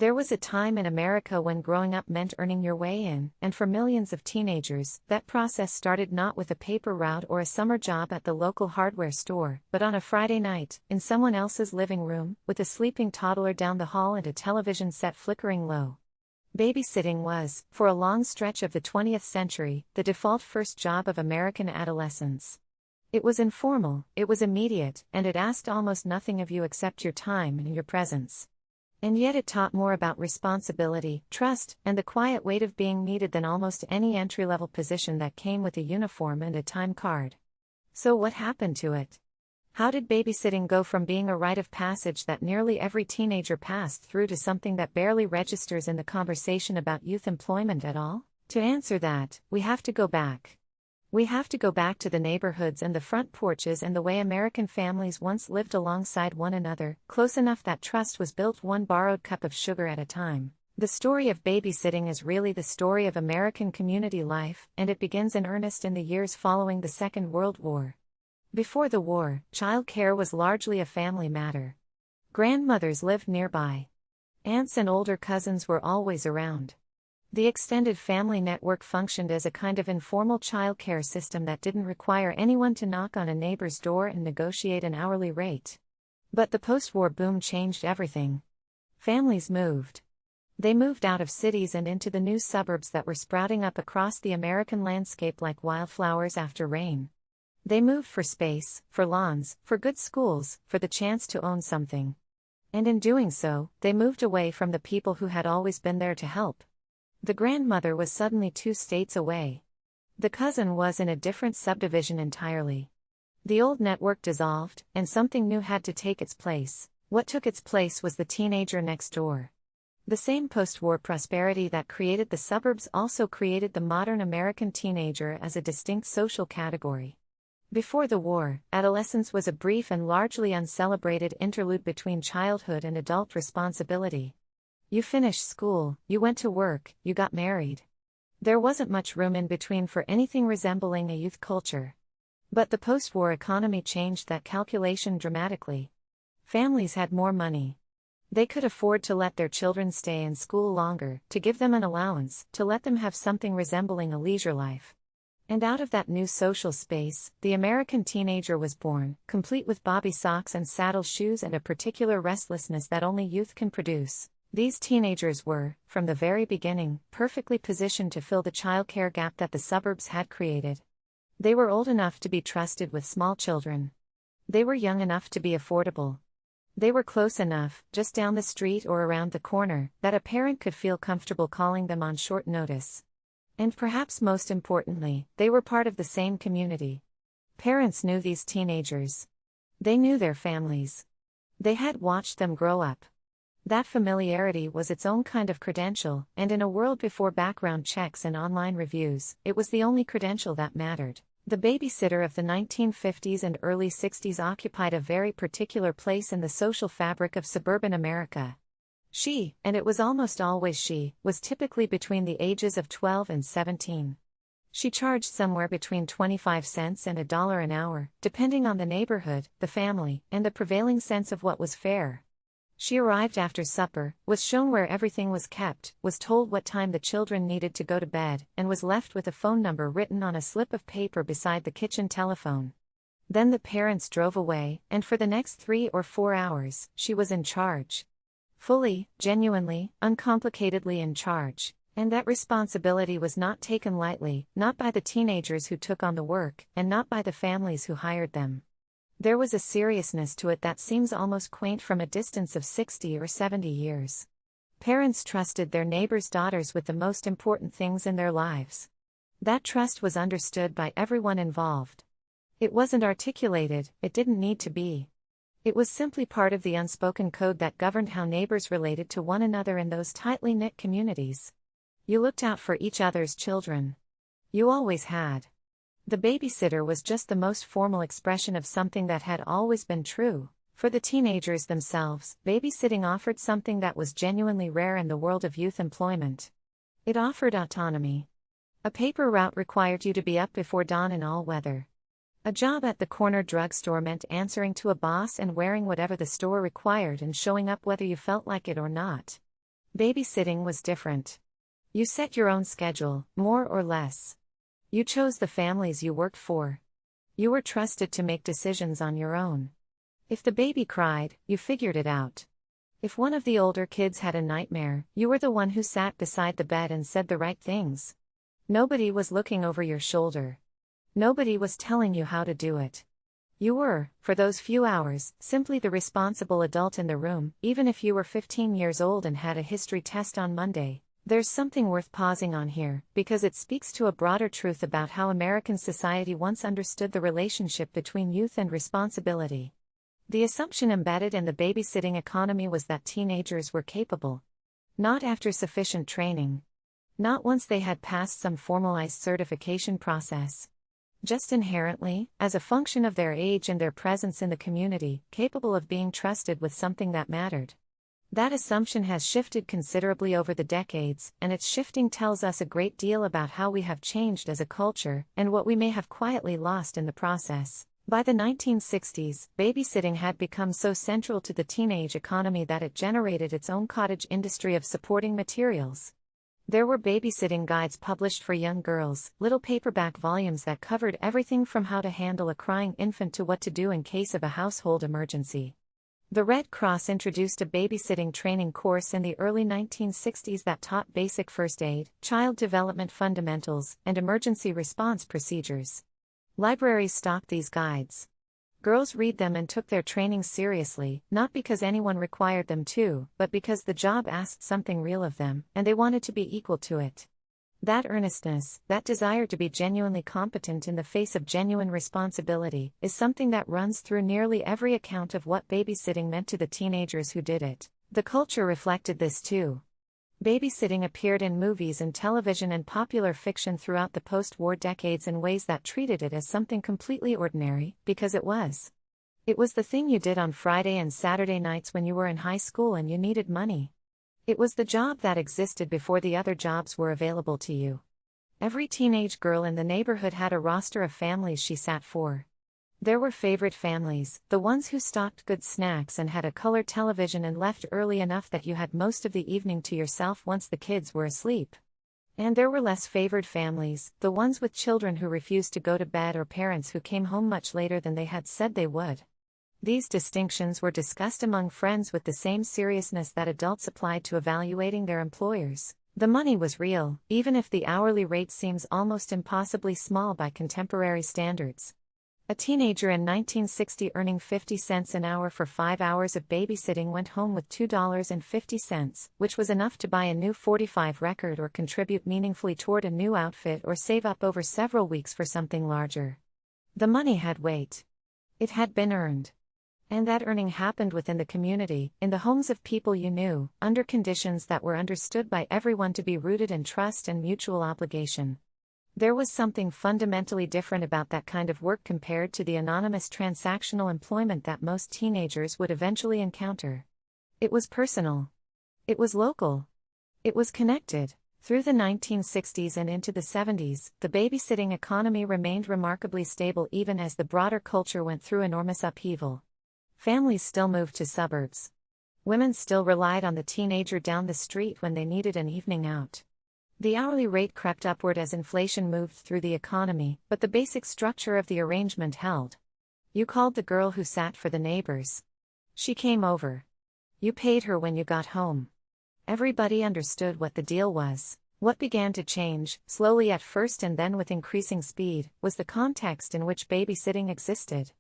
There was a time in America when growing up meant earning your way in, and for millions of teenagers, that process started not with a paper route or a summer job at the local hardware store, but on a Friday night, in someone else's living room, with a sleeping toddler down the hall and a television set flickering low. Babysitting was, for a long stretch of the 20th century, the default first job of American adolescents. It was informal, it was immediate, and it asked almost nothing of you except your time and your presence. And yet it taught more about responsibility, trust, and the quiet weight of being needed than almost any entry-level position that came with a uniform and a time card. So what happened to it? How did babysitting go from being a rite of passage that nearly every teenager passed through to something that barely registers in the conversation about youth employment at all? To answer that, we have to go back. We have to go back to the neighborhoods and the front porches and the way American families once lived alongside one another, close enough that trust was built one borrowed cup of sugar at a time. The story of babysitting is really the story of American community life, and it begins in earnest in the years following the Second World War. Before the war, childcare was largely a family matter. Grandmothers lived nearby. Aunts and older cousins were always around. The extended family network functioned as a kind of informal childcare system that didn't require anyone to knock on a neighbor's door and negotiate an hourly rate. But the post-war boom changed everything. Families moved. They moved out of cities and into the new suburbs that were sprouting up across the American landscape like wildflowers after rain. They moved for space, for lawns, for good schools, for the chance to own something. And in doing so, they moved away from the people who had always been there to help. The grandmother was suddenly 2 states away. The cousin was in a different subdivision entirely. The old network dissolved, and something new had to take its place. What took its place was the teenager next door. The same post-war prosperity that created the suburbs also created the modern American teenager as a distinct social category. Before the war, adolescence was a brief and largely uncelebrated interlude between childhood and adult responsibility. You finished school, you went to work, you got married. There wasn't much room in between for anything resembling a youth culture. But the post-war economy changed that calculation dramatically. Families had more money. They could afford to let their children stay in school longer, to give them an allowance, to let them have something resembling a leisure life. And out of that new social space, the American teenager was born, complete with bobby socks and saddle shoes and a particular restlessness that only youth can produce. These teenagers were, from the very beginning, perfectly positioned to fill the childcare gap that the suburbs had created. They were old enough to be trusted with small children. They were young enough to be affordable. They were close enough, just down the street or around the corner, that a parent could feel comfortable calling them on short notice. And perhaps most importantly, they were part of the same community. Parents knew these teenagers. They knew their families. They had watched them grow up. That familiarity was its own kind of credential, and in a world before background checks and online reviews, it was the only credential that mattered. The babysitter of the 1950s and early 60s occupied a very particular place in the social fabric of suburban America. She, and it was almost always she, was typically between the ages of 12 and 17. She charged somewhere between 25 cents and $1 an hour, depending on the neighborhood, the family, and the prevailing sense of what was fair. She arrived after supper, was shown where everything was kept, was told what time the children needed to go to bed, and was left with a phone number written on a slip of paper beside the kitchen telephone. Then the parents drove away, and for the next 3 or 4 hours, she was in charge. Fully, genuinely, uncomplicatedly in charge. And that responsibility was not taken lightly, not by the teenagers who took on the work, and not by the families who hired them. There was a seriousness to it that seems almost quaint from a distance of 60 or 70 years. Parents trusted their neighbors' daughters with the most important things in their lives. That trust was understood by everyone involved. It wasn't articulated, it didn't need to be. It was simply part of the unspoken code that governed how neighbors related to one another in those tightly knit communities. You looked out for each other's children. You always had. The babysitter was just the most formal expression of something that had always been true. For the teenagers themselves, babysitting offered something that was genuinely rare in the world of youth employment. It offered autonomy. A paper route required you to be up before dawn in all weather. A job at the corner drugstore meant answering to a boss and wearing whatever the store required and showing up whether you felt like it or not. Babysitting was different. You set your own schedule, more or less. You chose the families you worked for. You were trusted to make decisions on your own. If the baby cried, you figured it out. If one of the older kids had a nightmare, you were the one who sat beside the bed and said the right things. Nobody was looking over your shoulder. Nobody was telling you how to do it. You were, for those few hours, simply the responsible adult in the room, even if you were 15 years old and had a history test on Monday. There's something worth pausing on here, because it speaks to a broader truth about how American society once understood the relationship between youth and responsibility. The assumption embedded in the babysitting economy was that teenagers were capable. Not after sufficient training. Not once they had passed some formalized certification process. Just inherently, as a function of their age and their presence in the community, capable of being trusted with something that mattered. That assumption has shifted considerably over the decades, and its shifting tells us a great deal about how we have changed as a culture, and what we may have quietly lost in the process. By the 1960s, babysitting had become so central to the teenage economy that it generated its own cottage industry of supporting materials. There were babysitting guides published for young girls, little paperback volumes that covered everything from how to handle a crying infant to what to do in case of a household emergency. The Red Cross introduced a babysitting training course in the early 1960s that taught basic first aid, child development fundamentals, and emergency response procedures. Libraries stocked these guides. Girls read them and took their training seriously, not because anyone required them to, but because the job asked something real of them, and they wanted to be equal to it. That earnestness, that desire to be genuinely competent in the face of genuine responsibility, is something that runs through nearly every account of what babysitting meant to the teenagers who did it. The culture reflected this too. Babysitting appeared in movies and television and popular fiction throughout the post-war decades in ways that treated it as something completely ordinary, because it was. It was the thing you did on Friday and Saturday nights when you were in high school and you needed money. It was the job that existed before the other jobs were available to you. Every teenage girl in the neighborhood had a roster of families she sat for. There were favorite families, the ones who stocked good snacks and had a color television and left early enough that you had most of the evening to yourself once the kids were asleep. And there were less favored families, the ones with children who refused to go to bed or parents who came home much later than they had said they would. These distinctions were discussed among friends with the same seriousness that adults applied to evaluating their employers. The money was real, even if the hourly rate seems almost impossibly small by contemporary standards. A teenager in 1960 earning 50 cents an hour for 5 hours of babysitting went home with $2.50, which was enough to buy a new 45 record or contribute meaningfully toward a new outfit or save up over several weeks for something larger. The money had weight. It had been earned. And that earning happened within the community, in the homes of people you knew, under conditions that were understood by everyone to be rooted in trust and mutual obligation. There was something fundamentally different about that kind of work compared to the anonymous transactional employment that most teenagers would eventually encounter. It was personal. It was local. It was connected. Through the 1960s and into the 70s, the babysitting economy remained remarkably stable even as the broader culture went through enormous upheaval. Families still moved to suburbs. Women still relied on the teenager down the street when they needed an evening out. The hourly rate crept upward as inflation moved through the economy, but the basic structure of the arrangement held. You called the girl who sat for the neighbors. She came over. You paid her when you got home. Everybody understood what the deal was. What began to change, slowly at first and then with increasing speed, was the context in which babysitting existed.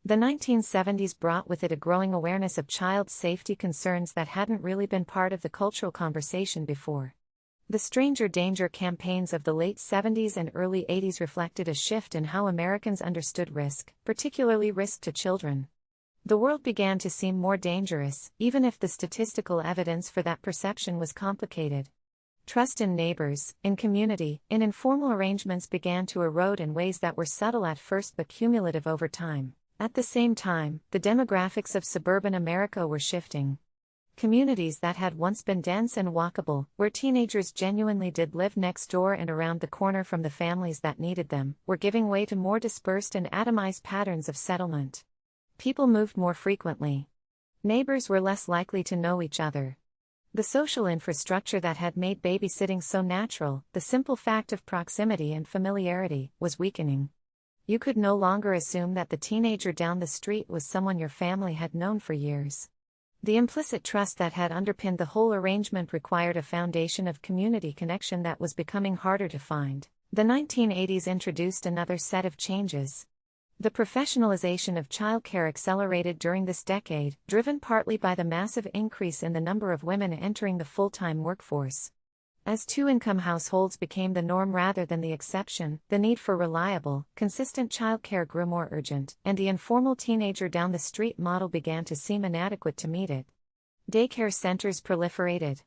The 1970s brought with it a growing awareness of child safety concerns that hadn't really been part of the cultural conversation before. The stranger danger campaigns of the late 70s and early 80s reflected a shift in how Americans understood risk, particularly risk to children. The world began to seem more dangerous, even if the statistical evidence for that perception was complicated. Trust in neighbors, in community, in informal arrangements began to erode in ways that were subtle at first but cumulative over time. At the same time, the demographics of suburban America were shifting. Communities that had once been dense and walkable, where teenagers genuinely did live next door and around the corner from the families that needed them, were giving way to more dispersed and atomized patterns of settlement. People moved more frequently. Neighbors were less likely to know each other. The social infrastructure that had made babysitting so natural, the simple fact of proximity and familiarity, was weakening. You could no longer assume that the teenager down the street was someone your family had known for years. The implicit trust that had underpinned the whole arrangement required a foundation of community connection that was becoming harder to find. The 1980s introduced another set of changes. The professionalization of childcare accelerated during this decade, driven partly by the massive increase in the number of women entering the full-time workforce. As two-income households became the norm rather than the exception, the need for reliable, consistent childcare grew more urgent, and the informal teenager down the street model began to seem inadequate to meet it. Daycare centers proliferated.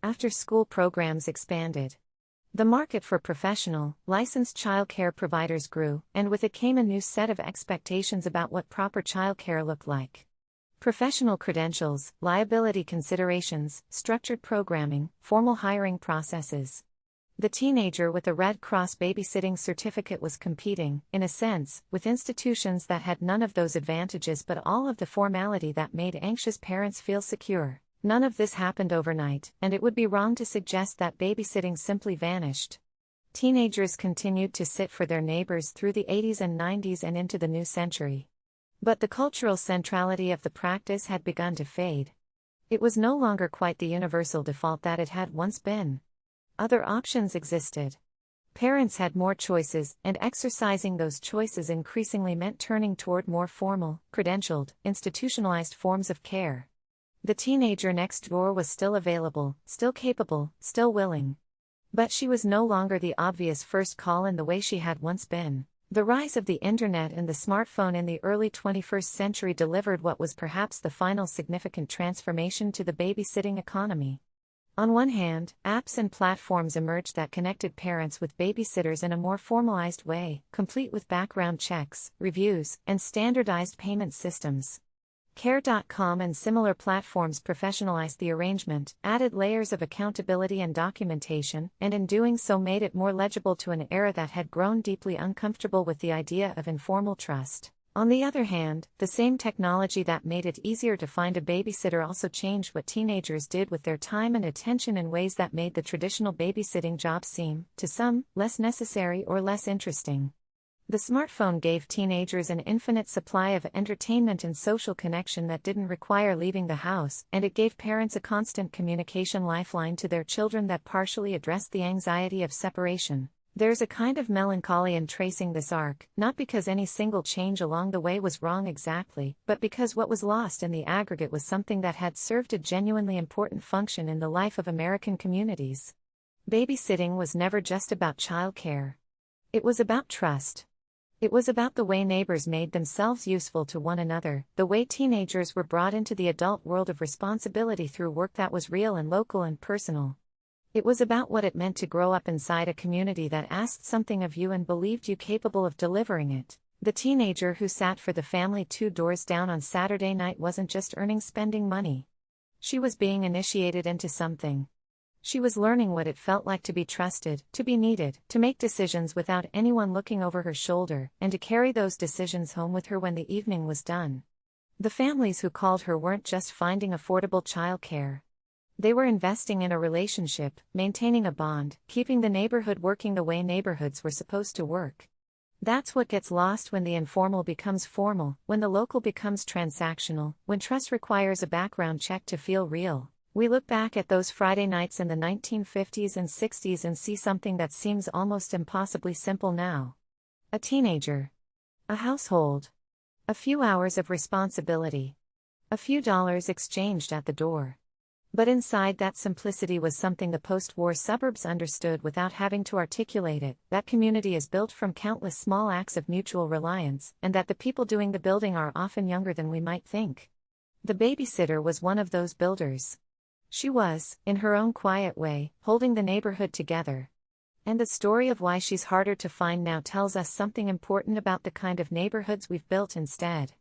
After-school programs expanded. The market for professional, licensed childcare providers grew, and with it came a new set of expectations about what proper childcare looked like. Professional credentials, liability considerations, structured programming, formal hiring processes. The teenager with a Red Cross babysitting certificate was competing, in a sense, with institutions that had none of those advantages but all of the formality that made anxious parents feel secure. None of this happened overnight, and it would be wrong to suggest that babysitting simply vanished. Teenagers continued to sit for their neighbors through the 80s and 90s and into the new century. But the cultural centrality of the practice had begun to fade. It was no longer quite the universal default that it had once been. Other options existed. Parents had more choices, and exercising those choices increasingly meant turning toward more formal, credentialed, institutionalized forms of care. The teenager next door was still available, still capable, still willing. But she was no longer the obvious first call in the way she had once been. The rise of the internet and the smartphone in the early 21st century delivered what was perhaps the final significant transformation to the babysitting economy. On one hand, apps and platforms emerged that connected parents with babysitters in a more formalized way, complete with background checks, reviews, and standardized payment systems. Care.com and similar platforms professionalized the arrangement, added layers of accountability and documentation, and in doing so made it more legible to an era that had grown deeply uncomfortable with the idea of informal trust. On the other hand, the same technology that made it easier to find a babysitter also changed what teenagers did with their time and attention in ways that made the traditional babysitting job seem, to some, less necessary or less interesting. The smartphone gave teenagers an infinite supply of entertainment and social connection that didn't require leaving the house, and it gave parents a constant communication lifeline to their children that partially addressed the anxiety of separation. There's a kind of melancholy in tracing this arc, not because any single change along the way was wrong exactly, but because what was lost in the aggregate was something that had served a genuinely important function in the life of American communities. Babysitting was never just about childcare. It was about trust. It was about the way neighbors made themselves useful to one another, the way teenagers were brought into the adult world of responsibility through work that was real and local and personal. It was about what it meant to grow up inside a community that asked something of you and believed you capable of delivering it. The teenager who sat for the family 2 doors down on Saturday night wasn't just spending money. She was being initiated into something. She was learning what it felt like to be trusted, to be needed, to make decisions without anyone looking over her shoulder, and to carry those decisions home with her when the evening was done. The families who called her weren't just finding affordable childcare. They were investing in a relationship, maintaining a bond, keeping the neighborhood working the way neighborhoods were supposed to work. That's what gets lost when the informal becomes formal, when the local becomes transactional, when trust requires a background check to feel real. We look back at those Friday nights in the 1950s and 60s and see something that seems almost impossibly simple now. A teenager. A household. A few hours of responsibility. A few dollars exchanged at the door. But inside that simplicity was something the post-war suburbs understood without having to articulate it, that community is built from countless small acts of mutual reliance, and that the people doing the building are often younger than we might think. The babysitter was one of those builders. She was, in her own quiet way, holding the neighborhood together. And the story of why she's harder to find now tells us something important about the kind of neighborhoods we've built instead.